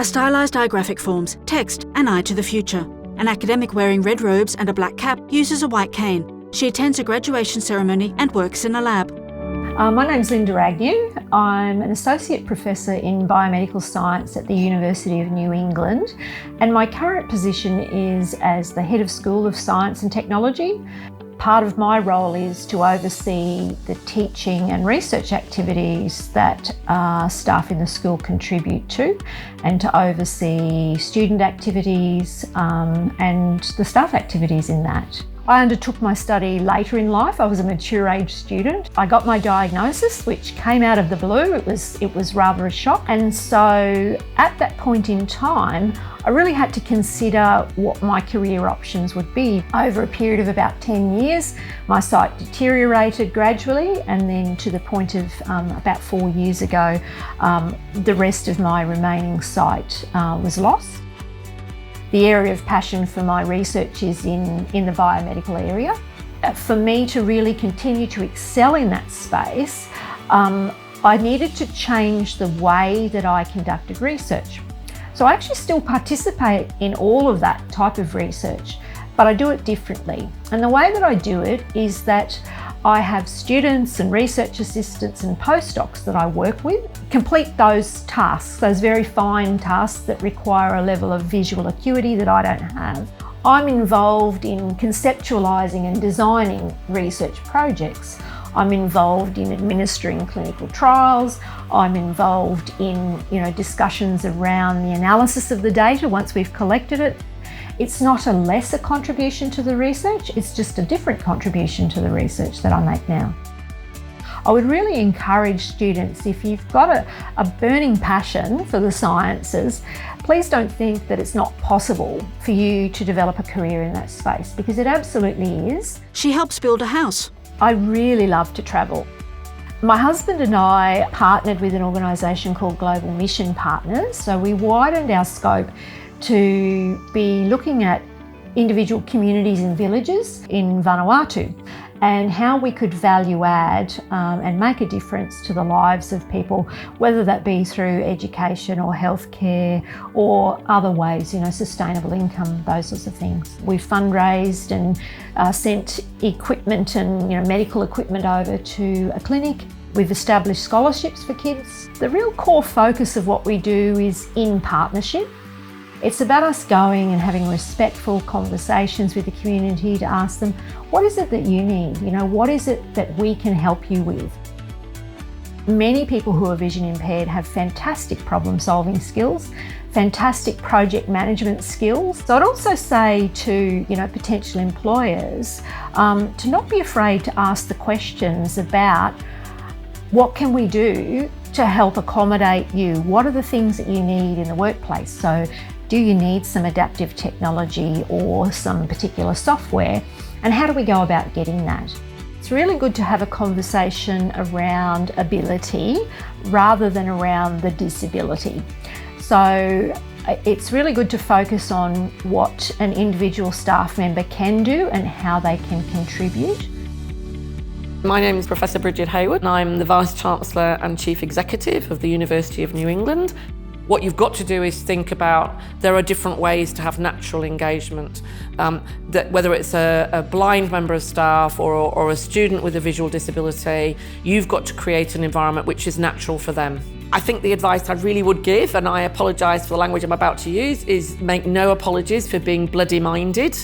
A stylised eye graphic forms text and eye to the future. An academic wearing red robes and a black cap uses a white cane. She attends a graduation ceremony and works in a lab. My name's Linda Agnew. I'm an Associate Professor in Biomedical Science at the University of New England, and my current position is as the Head of School of Science and Technology. Part of my role is to oversee the teaching and research activities that staff in the school contribute to, and to oversee student activities and the staff activities in that. I undertook my study later in life. I was a mature age student. I got my diagnosis, which came out of the blue. It was rather a shock. And so at that point in time, I really had to consider what my career options would be. Over a period of about 10 years, my sight deteriorated gradually, and then to the point of about 4 years ago, the rest of my remaining sight was lost. The area of passion for my research is in the biomedical area. For me to really continue to excel in that space, I needed to change the way that I conducted research. So I actually still participate in all of that type of research, but I do it differently. And the way that I do it is that I have students and research assistants and postdocs that I work with complete those tasks, those very fine tasks that require a level of visual acuity that I don't have. I'm involved in conceptualising and designing research projects. I'm involved in administering clinical trials. I'm involved in discussions around the analysis of the data once we've collected it. It's not a lesser contribution to the research, it's just a different contribution to the research that I make now. I would really encourage students, if you've got a burning passion for the sciences, please don't think that it's not possible for you to develop a career in that space, because it absolutely is. She helps build a house. I really love to travel. My husband and I partnered with an organisation called Global Mission Partners, so we widened our scope to be looking at individual communities and villages in Vanuatu and how we could value add and make a difference to the lives of people, whether that be through education or healthcare or other ways, sustainable income, those sorts of things. We fundraised and sent equipment and medical equipment over to a clinic. We've established scholarships for kids. The real core focus of what we do is in partnership. It's about us going and having respectful conversations with the community to ask them, what is it that you need? What is it that we can help you with? Many people who are vision impaired have fantastic problem solving skills, fantastic project management skills. So I'd also say to potential employers to not be afraid to ask the questions about what can we do to help accommodate you? What are the things that you need in the workplace? So do you need some adaptive technology or some particular software? And how do we go about getting that? It's really good to have a conversation around ability rather than around the disability. So it's really good to focus on what an individual staff member can do and how they can contribute. My name is Professor Bridget Hayward and I'm the Vice-Chancellor and Chief Executive of the University of New England. What you've got to do is think about there are different ways to have natural engagement. That whether it's a blind member of staff or a student with a visual disability, you've got to create an environment which is natural for them. I think the advice I really would give, and I apologise for the language I'm about to use, is make no apologies for being bloody minded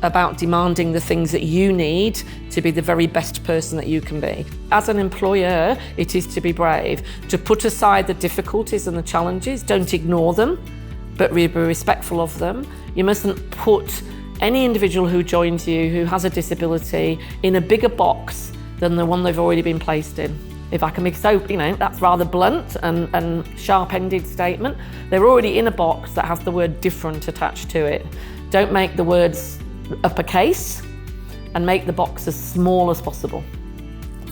about demanding the things that you need to be the very best person that you can be. As an employer, it is to be brave, to put aside the difficulties and the challenges, don't ignore them, but be respectful of them. You mustn't put any individual who joins you who has a disability in a bigger box than the one they've already been placed in. If I can be so, that's rather blunt and sharp-ended statement. They're already in a box that has the word different attached to it. Don't make the words uppercase and make the box as small as possible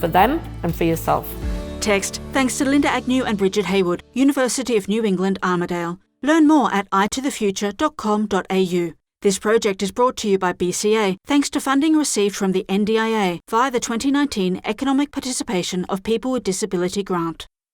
for them and for yourself. Text thanks to Linda Agnew and Bridget Hayward, University of New England, Armidale. Learn more at eyetothefuture.com.au. This project is brought to you by BCA thanks to funding received from the NDIA via the 2019 Economic Participation of People with Disability Grant.